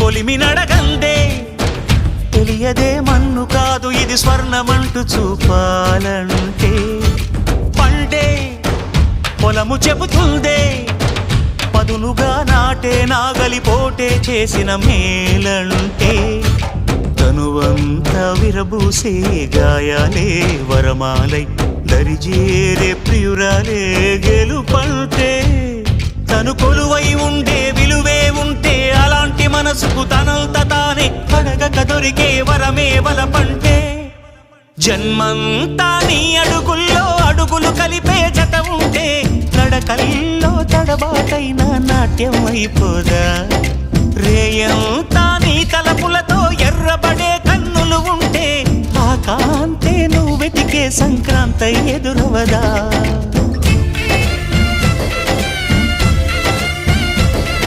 కొలిమి నడగందే తెలియదే మన్ను కాదు ఇది స్వర్ణమంటూ చూపాలంటే పండే పొలము చెబుతుందే పదునుగా నాటే నాగలిపోటే చేసిన మేలంటే తనువంతా విరబూసే గాయాలే వరమాలై దరిజేరే ప్రియురాలే గెలుపంటే తను కొలువై ఉండే విలువే ఉంటే అలాంటి మనసుకు తనంత తానే అడగక దొరికే వరమే వలపంటే జన్మంతా నీ అడుగుల్లో అడుగులు కలిపే జత ఉంటే నడకల్లో తడబాటైన నాట్యం అయిపోదా రేయంతా నీ తలపులతో ఎర్రబడే కన్నులు ఉంటే ఆ కాంతే నువ్వు వెతికే సంక్రాంతి ఎదురవదా